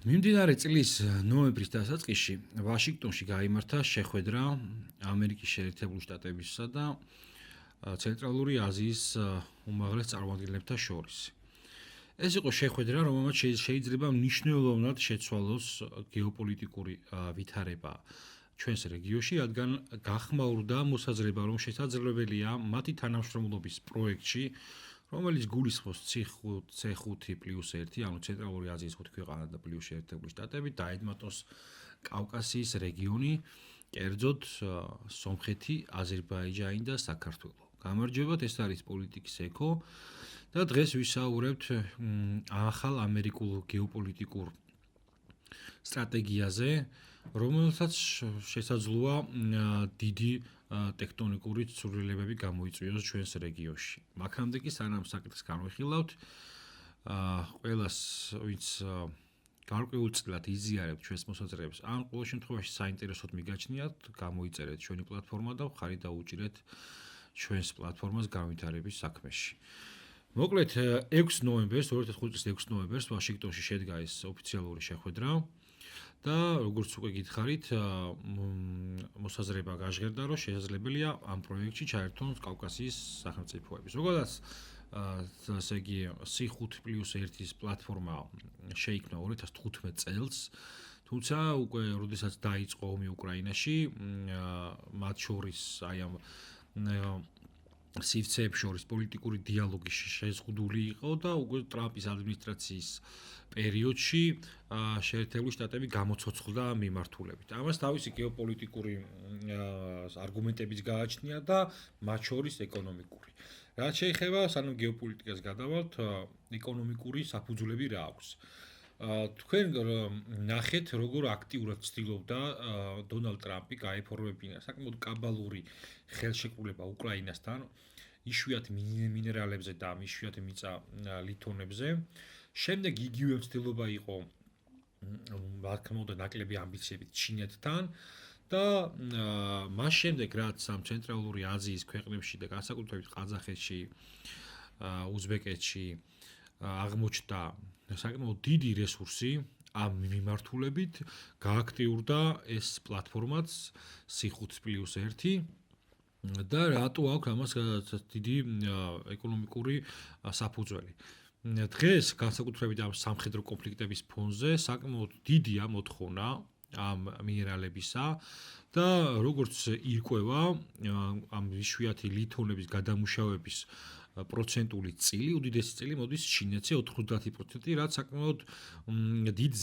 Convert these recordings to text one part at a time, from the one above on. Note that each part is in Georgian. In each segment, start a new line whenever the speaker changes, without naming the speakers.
მიმდინარე წლის ნოემბრის დასაწყისში ვაშინგტონში გაიმართა შეხვედრა ამერიკის შეერთებული შტატებისა და ცენტრალური აზიის უმაღლეს წარმომადგენლებთან შორის. ეს იყო შეხვედრა, რომელმაც შეიძლება მნიშვნელოვნად შეცვალოს გეოპოლიტიკური ვითარება ჩვენს რეგიონში, რადგან გახმაურდა მოსაზრება, რომ შესაძლებელია მათი თანამშრომლობის პროექტში, რომელიც გულისხმობს C5+1, ანუ ცენტრალური აზიის 5 ქვეყანა და პლუს შეერთებული შტატები, დაედმატოს კავკასიის რეგიონი, კერძოდ სომხეთი, აზერბაიჯანი და საქართველო. გამარჯვებათ, ეს არის პოლიტიკის ეკო და დღეს ვისაუბრებთ ახალ ამერიკულ გეოპოლიტიკურ სტრატეგიაზე, რომელსაც შესაძლოა დიდი ტექტონიკური ცვლილებები გამოიწვიოს ჩვენს რეგიონში. მაქამდე კი სანამ საკითხს განვიხილავთ, ყველას ვინც გარკვეულწილად იზიარებთ ჩვენს მოსაზრებებს, ან ყოველ შემთხვევაში საინტერესოდ მიგაჩნიათ, გამოიწერეთ ჩვენი პლატფორმა და ხარი დაუჭირეთ ჩვენს პლატფორმას განვითარების საქმეში. მოკლედ 6 ნოემბერს, 2005 წლის 6 ნოემბერს ვაშინგტონში შედგა ეს ოფიციალური შეხვედრა და როგორც უკვე გითხარით, მოსაზრება გაჟღერდა, რომ შესაძლებელია ამ პროექტში ჩაერთონ კავკასიის სახელმწიფოები. ზოგადად, ასე იგი C5+1-ის პლატფორმა შეიქმნა 2015 წელს, თუმცა უკვე როდესაც დაიწყო ომი უკრაინაში, მათ შორის აი ამ სივრცეებს შორის პოლიტიკური დიალოგი შეზღუდული იყო და უკვე ტრამპის ადმინისტრაციის პერიოდში შეერთებული შტატები გამოცოცხლდა მიმართულებით. ამას თავისი გეოპოლიტიკური არგუმენტებიც გააჩნია და მათ შორის ეკონომიკური. რაც შეეხება სანამ გეოპოლიტიკას გადავალთ, ეკონომიკური საფუძვლები რა აქვს. თქვენ ნახეთ, როგორ აქტიურად ცდილობდა დონალდ ტრამპი გაეფორმებინა საკმაოდ კაბალური ხელშეკრულება უკრაინასთან, იშვიათ მინერალებზე და იშვიათ მიწა ლითონებზე. შემდეგ იგივე ცდილობა იყო რა თქმა უნდა ნაკლები ამბიციებით ჩინეთთან და მას შემდეგ რაც ამ ცენტრალური აზიის ქვეყნებში და განსაკუთრებით ყაზახეთში, უზბეკეთში აღმოჩნდა საკმაოდ დიდი რესურსი ამ მიმართულებით, გააქტიურდა ეს პლატფორმაც C5+1 და რატო აქვს ამას დიდი ეკონომიკური საფუძველი. დღეს განსაკუთრებით ამ სამხედრო კონფლიქტების ფონზე საკმაოდ დიდია მოთხოვნა ამ მინერალებისა და როგორც ირკვევა ამ იშვიათი ლითონების გადამუშავების პროცენტული წილი, უდიდესი წილი მოდის ჩინეთზე 90%, რაც საკმაოდ დიდ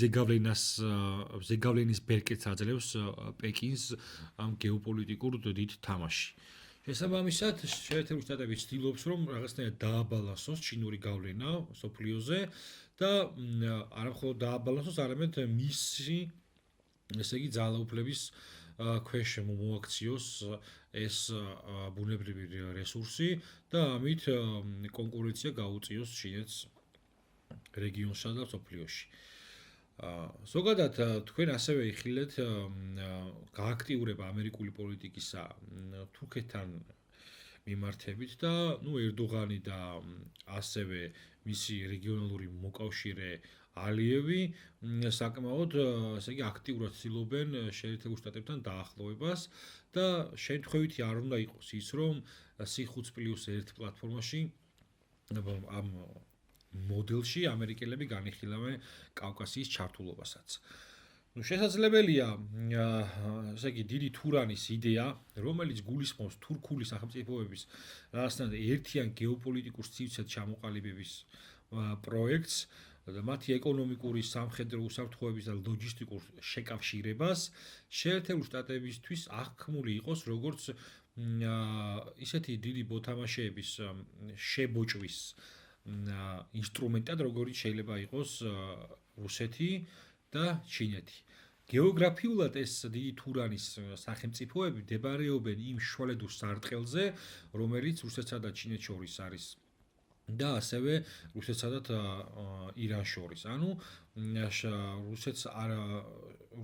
ზეგავლენის ბერკეტს აძლევს პეკინს ამ გეოპოლიტიკურ დიდ თამაში. შესაბამისად, შეერთებული შტატები ცდილობს, რომ რაღაცნაირად დააბალანსოს ჩინური გავლენა სოფლიოზე და არა მხოლოდ დააბალანსოს, არამედ მისი ესე იგი ძალაუფლების ქვეშ მოაქციოს ეს ბუნებრივი რესურსი და ამით კონკურენცია გაუწიოს ჩინეთს რეგიონსა და სოფლიოში. ზოგადად თქვენ ასევე იხილეთ გააქტიურება ამერიკული პოლიტიკისა თურქეთთან მიმართებით და ერდოღანი და ასევე მისი რეგიონალური მოკავშირე ალიევი საკმაოდ ასე იგი აქტიურად ცდილობენ შეერთებულ შტატებთან დაახლოვებას და შემთხვევითი არ უნდა იყოს ის, რომ C5+1 პლატფორმაში ამ მოდელში ამერიკელები განიხილავენ კავკასიის ჩართულობასაც. შესაძლებელია ესე იგი დიდი თურანის იდეა, რომელიც გულისხმობს თურქული სახელმწიფოების რაღაცნაირად ერთიან გეოპოლიტიკურ სივრცეთ ჩამოყალიბების პროექტს და მათი ეკონომიკური, სამხედრო უსაფრთხოების და ლოჯისტიკურ შეკავშირებას შეერთებული შტატებისთვის აღქმული იყოს როგორც ისეთი დიდი მოთამაშეების შებოჭვის ინსტრუმენტად, როგორც შეიძლება იყოს რუსეთი და ჩინეთი. გეოგრაფიულად ეს დიდი თურანის სახელმწიფოები მდებარეობენ იმ შუალედურ სარტყელზე, რომელიც რუსეთსა და ჩინეთს შორის არის და ასევე რუსეთსა და ირანს შორის. ანუ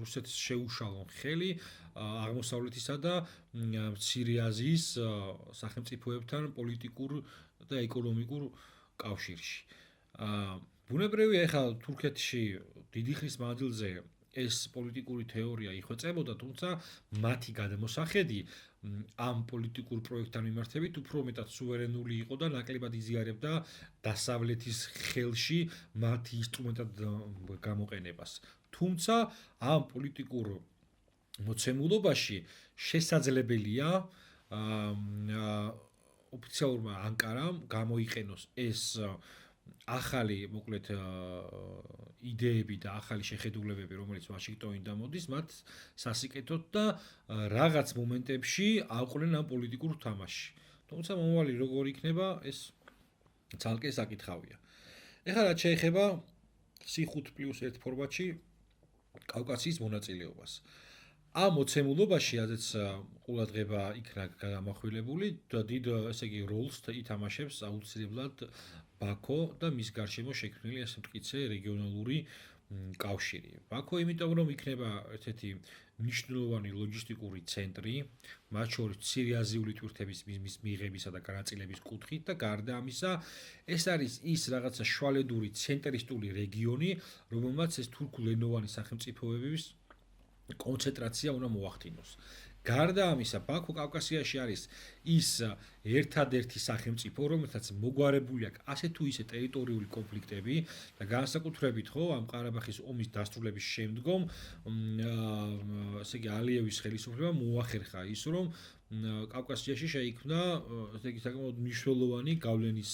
რუსეთს შეუშალონ ხელი აღმოსავლეთისა და მცირე აზიის სახელმწიფოებთან პოლიტიკურ და ეკონომიკურ კავშირში. ბუნებრივია, ეხლა თურქეთში დიდი ხნის მანძილზე ეს პოლიტიკური თეორია იხვეწებოდა, თუმცა მათი გადმოსახედი ამ პოლიტიკურ პროექტთან მიმართებით უფრო მეტად სუვერენული იყო და ნაკლებად იზიარებდა დასავლეთის ხელში მათი ინსტრუმენტად გამოყენებას. თუმცა ამ პოლიტიკურ მოცემულობაში შესაძლებელია ოფიციალურმა ანკარამ გამოიყენოს ეს ახალი, მოკლედ, იდეები და ახალი შეხედულებები, რომელიც ვაშინგტონიდან დამოდის, მათ სასიკეთოდ და რაღაც მომენტებში აყვნენ ამ პოლიტიკურ თამაშში. თუმცა მომავალი როგორ იქნება, ეს ცალკე საკითხავია. ეხლა რაც შეეხება C5+1 ფორმატში კავკასიის მონაწილეობას. ამ მოცემულობაში, რადგან ყურადღება იქნა გამახვილებული და დიდ, ესე იგი, როლს ითამაშებს აუცილებლად ბაქო და მის გარშემო შექმნილი ასე მტკიცე რეგიონალური კავშირი. ბაქო იმიტომ რომ იქნება ერთ-ერთი მნიშვნელოვანი ლოჯისტიკური ცენტრი, მათ შორის მცირე აზიული ტვირთების მიღებისა და განაწილების კუთხით და გარდა ამისა, ეს არის ის რაღაცა შვალედური ცენტრისტული რეგიონი, რომელმაც ეს თურქულ-ენოვანი სახელმწიფოების კონცენტრაცია უნდა მოახდინოს. გარდა ამისა, ბაქო კავკასიაში არის ის ერთადერთი სახელმწიფო, რომელსაც მოგვარებული აქვს ასე თუ ისე ტერიტორიული კონფლიქტები და განსაკუთრებით ხო ამ ყარაბაღის ომის დასრულების შემდგომ, ესე იგი ალიევის ხელისუფლებამ მოახერხა ის, რომ კავკასიაში შეიქმნა, ესე იგი, საკმაოდ მნიშვნელოვანი გავლენის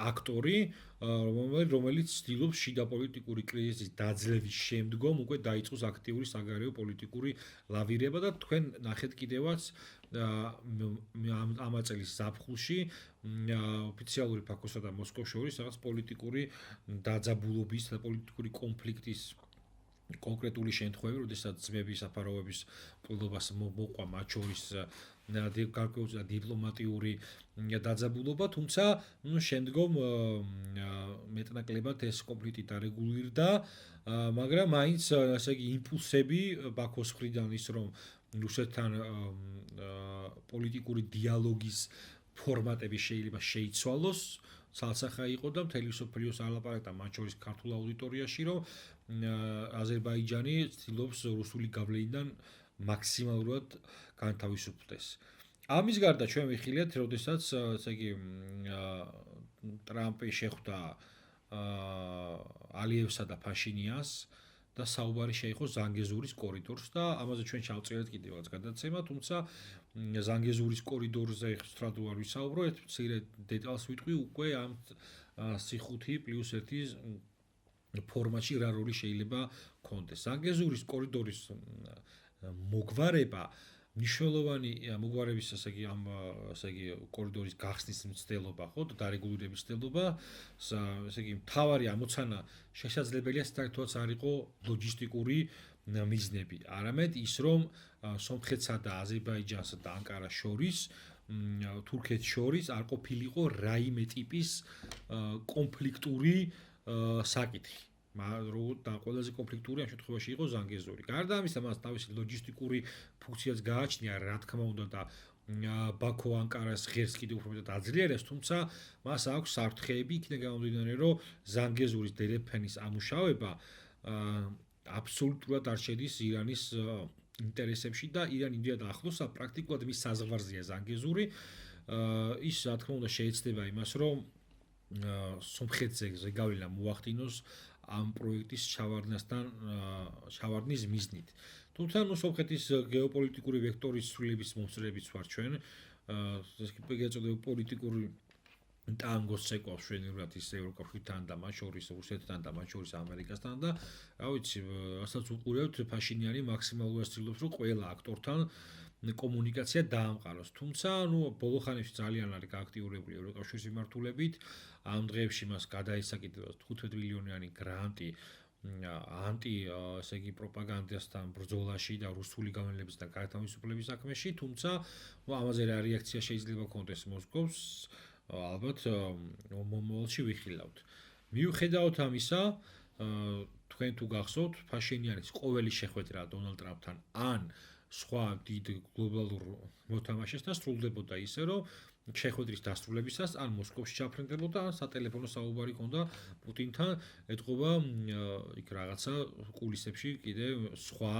აქტორი, რომელიც ცდილობს შიდა პოლიტიკური კრიზისის დაძლევის შემდგომ უკვე დაიწყოს აქტიური საგარეო პოლიტიკური ლავირება და თქვენ ნახეთ კიდევაც ამ წლის ზაფხულში ოფიციალური ბაქოსა და მოსკოვს შორის რაღაც პოლიტიკური დაძაბულობის და პოლიტიკური კონფლიქტის კონკრეტული შემთხვევები, როდესაც ძმების საფარავების პლდობას მოყვა მათ შორის გარკვეულწილად დიპლომატიური დაძაბულობა, თუმცა შემდგომ მეტნაკლებად ეს კონფლიქტი დარეგულირდა, მაგრამ მაინც ასე იგი იმპულსები ბაქოს მხრიდან ის რომ რუსეთთან პოლიტიკური დიალოგის ფორმატები შეიძლება შეიცვალოს, ცალსახა იყო და მთელი მსოფლიოს ალაპარაკდა მათ შორის ქართულ აუდიტორიაში, რომ აზერბაიჯანი ცდილობს რუსული გავლენიდან მაქსიმალურად განთავისუფლდეს. ამის გარდა ჩვენ ვიხილეთ, როდესაც ესე იგი ტრამპი შეხვდა ალიევსა და ფაშინიანს და საუბარი შეიხო ზანგეზურის კორიდორს და ამაზე ჩვენ ჩავწერეთ კიდევაც გადაცემა, თუმცა ზანგეზურის კორიდორზე სწრაფად არ ვისაუბრო, ერთ მცირე დეტალს ვიტყვი უკვე ამ C5+1 ფორმატში რა როლი შეიძლება ქონდეს. ზანგეზურის კორიდორის მოგვარება მნიშვნელოვანი მოგვარების ასე იგი ამ ასე იგი კორიდორის გახსნის მცდელობა ხო და დარეგულირების მცდელობა ასე იგი მთავარი ამოცანა შესაძლებელია საერთოდაც არ იყო ლოჯისტიკური მიზნები არამედ ის რომ სომხეთსა და აზერბაიჯანსა და ანკარას შორის თურქეთს შორის არ ყოფილიყო რაიმე ტიპის კონფლიქტური საკითხი და ყველაზე კონფლიქტური ამ შემთხვევაში იყო ზანგეზური. გარდა ამისა, მას თავისი ლოჯისტიკური ფუნქციაც გააჩნია, რა თქმა უნდა და ბაქო ანკარას ღერს კიდევ უფრო მეტად აძლიერებს, თუმცა მას აქვს საფრთხეები იქიდან გამომდინარე, რომ ზანგეზურის დერეფენის ამუშავება აბსოლუტურად არ შედის ირანის ინტერესებში და ირანი იმდენად ახლოსა პრაქტიკულად მის საზღვარზეა ზანგეზური. ის რა თქმა უნდა შეეცდება იმას, რომ სომხეთზე ზეგავლენა მოახდინოს ამ პროექტის ჩავარდნის მიზნით. თუმცა ნუ სომხეთის გეოპოლიტიკური ვექტორის ცვლილების მომსწრებიც ვარ ჩვენ, ეს კი პოლიტიკური ტანგოს ცეკვავს შვენივრად ის ევროკავშირთან და მათ შორის რუსეთთან და მათ შორის ამერიკასთან და რა ვიცი, რასაც უყურებთ ფაშინიანი მაქსიმალურად ცდილობს რომ ყველა აქტორთან კომუნიკაცია დაამყაროს. თუმცა, ნუ ბოლო ხანებში ძალიან არის გააქტიურებული ევროკავშირის მიმართულებით. ამ დღეებში მას გადაეცა კიდევ 15 მილიონიანი გრანტი ანტი, ესე იგი, პროპაგანდასთან ბრძოლაში და რუსული გავლენების და გათავისუფლების საქმეში, თუმცა, ამაზე რა რეაქცია შეიძლება ქონდეს მოსკოვს, ალბათ მომავალში ვიხილავთ. მიუხედავად ამისა, თქვენ თუ გახსოვთ, ფაშინიანის ყოველი შეხვედრა დონალდ ტრამპთან ან სხვა დიდ გლობალურ მოთამაშესთან სრულდებოდა ისე, რომ შეხვედრის დასრულებისას ან მოსკოვში ჩაფრენდებოდა, ან სატელეფონო საუბარი ჰქონდა პუტინთან, ეთყობა იქ რაღაცა კულისებში კიდე სხვა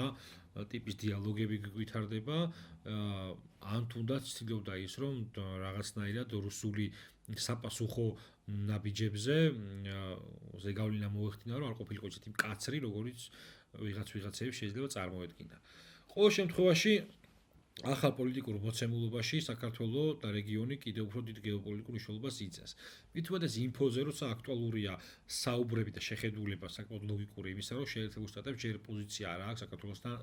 ტიპის დიალოგები ვითარდება, ან თუნდაც ცდილობდა ის, რომ რაღაცნაირად რუსული საპასუხო ნაბიჯებზე ზეგავლენა მოეხდინა, რომ არ ყოფილიყო ისეთი მკაცრი, როგორიც ვიღაცები შეიძლება წარმოედგინა. ყოველ შემთხვევაში ახალ პოლიტიკურ მოცემულობაში საქართველოს და რეგიონი კიდევ უფრო დიდ გეოპოლიტიკურ მნიშვნელობას იძლევა. მით უმეტეს ინფოზე, როცა აქტუალურია საუბრები და შეხედულება საკმაოდ ლოგიკური იმისა, რომ შეერთებულ შტატებს ჯერ პოზიცია არ აქვს საქართველოსთან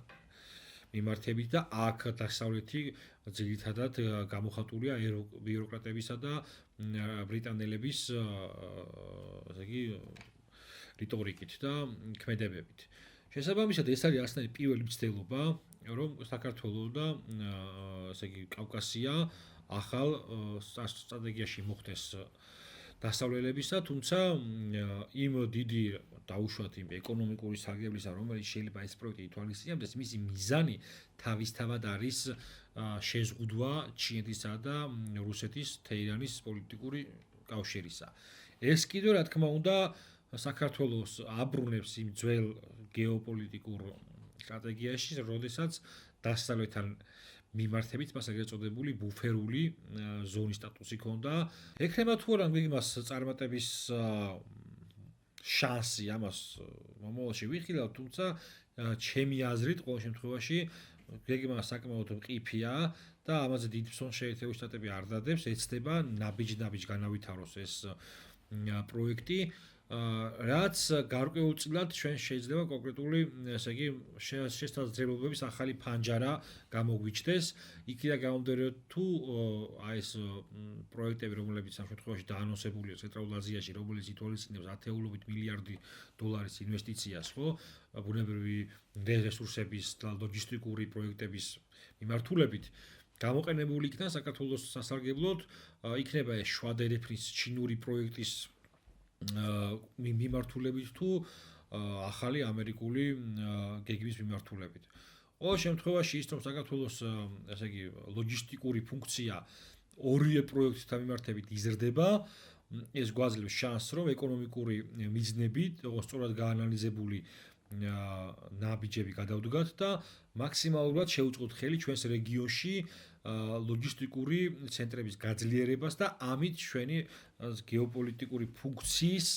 მიმართებით და აქ დასავლეთი ძირითადად გამოხატულია ბიუროკრატებისა და ბრიტანელების ასე იგი რიტორიკით და ქმედებებით. შესაბამისად ეს არის ასეთი პირველი მცდელობა, რომ საქართველოს და ასე იგი კავკასია ახალ სტრატეგიაში მოხდეს დასავლელებისა, თუმცა იმ დიდი დაუშვათ იმ ეკონომიკური საგებლისა, რომელიც შეიძლება ეს პროექტი ითვალისწინებდეს, მისი მიზანი თავისთავად არის შეზღუდვა ჩინეთისა და რუსეთის თეირანის პოლიტიკური კავშირისა. ეს კიდევ რა თქმა უნდა საქართველოს აბრუნებს იმ ძველ გეოპოლიტიკურ სტრატეგიაში, როდესაც დასავლეთთან მიმართებით მას ეგრეთ წოდებული ბუფერული ზონის სტატუსი ჰქონდა. ეკრემა თუ არა იმას წარმატების შანსი ამას მომავალში ვიხილავთ, თუმცა ჩემი აზრით ყოველ შემთხვევაში გეგმა საკმაოდ მყიფეა და ამაზე დიდ ფსონს შეერთებული შტატები არ დადებს, ეცდება ნაბიჯ განავითაროს ეს პროექტი. რაც გარკვეულწილად ჩვენ შეიძლება კონკრეტული, ესე იგი, შესაძლებლობების ახალი ფანჯარა გამოგვიჩნდეს. იქიდან გამომდინარე, თუ აი ეს პროექტები, რომლებიც ამ შემთხვევაში დაანონსებულია ცენტრალურ აზიაში, რომელიც ითვალისწინებს ათეულობით მილიარდი დოლარის ინვესტიციას, ხო, ბუნებრივი რესურსების და ლოჯისტიკური პროექტების მიმართულებით გამოყენებული იქნა საქართველოს სასარგებლოდ, იქნება ეს შვადერეფნის ჩინური პროექტის მიმართულებით თუ ახალი ამერიკული გეგმის მიმართულებით. ყოველ შემთხვევაში ის რომ საქართველოს ესე იგი ლოჯისტიკური ფუნქცია ორივე პროექტთან მიმართებით იზრდება, ეს გვაძლევს შანსს, რომ ეკონომიკური მიზნებით, სწორად გაანალიზებული ნაბიჯები გადავდგათ და მაქსიმალურად შევუწყოთ ხელი ჩვენს რეგიონში ლოჯისტიკური ცენტრების გაძლიერებას და ამით ჩვენი გეოპოლიტიკური ფუნქციის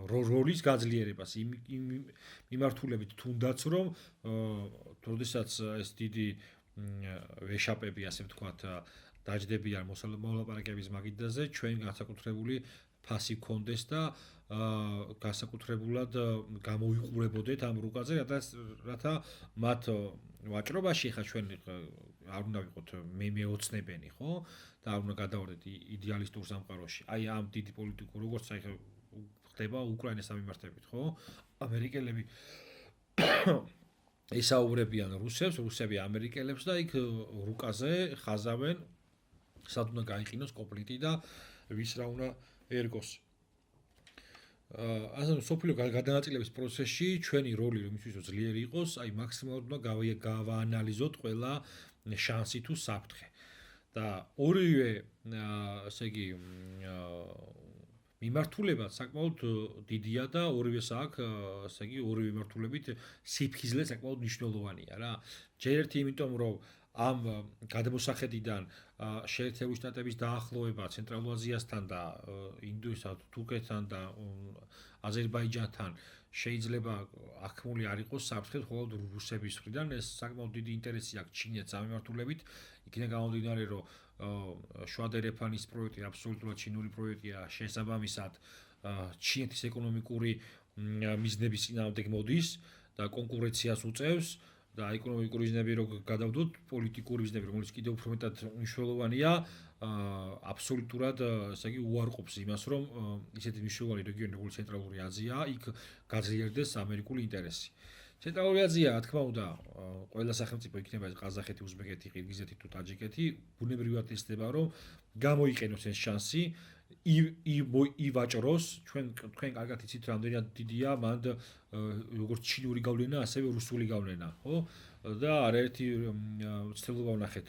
როლის გაძლიერებას მიმართულებით თუნდაც რომ როდესაც ეს დიდი ვეშაპები ასე ვთქვათ დაждდებიან მოლაპარაკების მაგიდაზე ჩვენ განსაკუთრებული ფასი გქონდეს და განსაკუთრებულად გამოიყურებოდეთ ამ რუკაზე, რათა მათ ვაჭრობაში ხა ჩვენ არ უნდა ვიყოთ მეოცნებენი, ხო? და არ უნდა გადავარდეთ იდეალისტურ სამყაროში. აი ამ დიდი პოლიტიკურ როგორც აი ხდება უკრაინასთან მიმართებით, ხო? ამერიკელები ესაუბრებიან რუსებს, რუსები ამერიკელებს და იქ რუკაზე ხაზავენ სად უნდა გაიყინოს კონფლიქტი და ვის რა უნდა ერგოს. ასე სოფლიო გადანაწილების პროცესში ჩვენი როლი რომ ისთვის ძლიერი იყოს, აი მაქსიმალურად უნდა გავაანალიზოთ ყველა შანსი თუ საფრთხე. და ორივე ასე იგი მიმართულება საკმაოდ დიდია და ორივეს აქვს, ასე იგი ორივე მიმართულებით სიფხიზლე საკმაოდ მნიშვნელოვანია რა. ჯერ ერთი იმიტომ რომ ამ გადმოსახედიდან შეერთებული შტატების დაახლოება ცენტრალურ აზიასთან და ინდოეთთან, თურქეთთან და აზერბაიჯანთან შეიძლება აქმული არ იყოს საფრთხე მხოლოდ რუსების მხრიდან, ეს საკმაოდ დიდი ინტერესი აქვს ჩინეთს ამ მიმართულებით, იქიდან გამომდინარე, რომ შვადერეფანის პროექტი აბსოლუტურად ჩინური პროექტია, შესაბამისად ჩინეთის ეკონომიკური მიზნების წინააღმდეგ მოდის და კონკურენციას უწევს და ეკონომიკური მიზნები რო გადავდოთ, პოლიტიკური მიზნები, რომელიც კიდევ უფრო მეტად მნიშვნელოვანია, აბსოლუტურად, ესე იგი, უარყოფს იმას, რომ ისეთი მნიშვნელოვანი რეგიონი, როგორც ცენტრალური აზია, იქ გაძლიერდეს ამერიკული ინტერესი. ცენტრალური აზია, რა თქმა უნდა, ყველა სახელმწიფო იქნება ეს ყაზახეთი, უზბეკეთი, ყირგიზეთი თუ ტაჯიკეთი, ბუნებრივად იცდება, რომ გამოიყენოს ეს შანსი, ივაჭროს, თქვენ კარგად იცით, რამდენად დიდია მანდ როგორც ჩინური გავლენა, ასევე რუსული გავლენა, ხო? და არაერთი ცდილობა ვნახეთ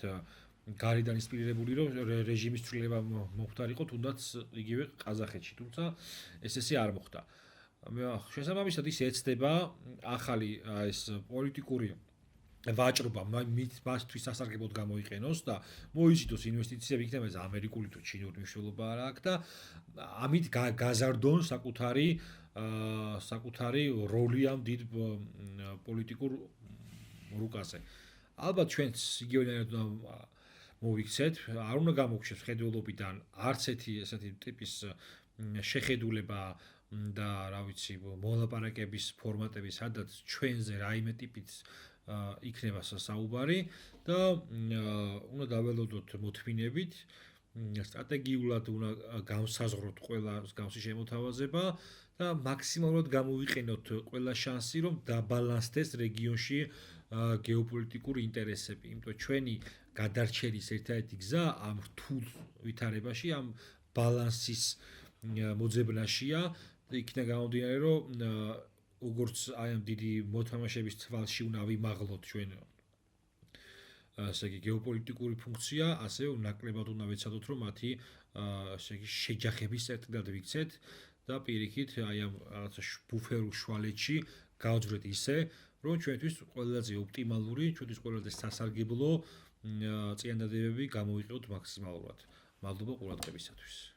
გარედან ინსპირირებული რომ რეჟიმის ცვლილება მოხდარიყო თუნდაც იგივე ყაზახეთში, თუმცა ესე არ მოხდა. შესაბამისად ის ეცდება ახალი ეს პოლიტიკური ვაჭრობა მისთვის სასარგებლოდ გამოიყენოს და მოიზიდოს ინვესტიციები, იქნება ეს ამერიკული თუ ჩინური მნიშვნელობა არ აქვს და ამით გაზარდონ საკუთარი როლი ამ დიდ პოლიტიკურ რუკაზე. ალბათ ჩვენც იგივენად მოვიქცეთ, არ უნდა გამოგჩეს ხედველობიდან არც ესეთი ტიპის შეხედულება და რა ვიცი, მოლაპარაკების ფორმატები, სადაც ჩვენზე რაიმე ტიპის იქნება საუბარი და უნდა დაველოდოთ მოთმინებით, სტრატეგიულად უნდა გავსაზღვროთ ყველა მსგავსი შემოთავაზება და მაქსიმალურად გამოვიყენოთ ყველა შანსი, რომ დაბალანსდეს რეგიონში გეოპოლიტიკური ინტერესები, იმიტომ ჩვენი გადარჩენის ერთადერთი გზა ამ რთულ ვითარებაში, ამ ბალანსის მოძებნაშია, იქნება გამომდინარე, რომ როგორც აი ამ დიდი მოთამაშების თვალში უნდა ვიმაღლოთ ჩვენ ასე იგი გეოპოლიტიკური ფუნქცია, ასევე ნაკლებად უნდა ვეცადოთ, რომ მათი ასე იგი შეჯახების წერტილად ვიქცეთ და პირიქით აი ამ რაღაცა ბუფერულ შუალედში გავძვრეთ ისე, რომ ჩვენთვის ყველაზე ოპტიმალური, ჩვენთვის ყველაზე სასარგებლო წინადადებები გამოვიყენოთ მაქსიმალურად. მადლობა ყურადღებისათვის.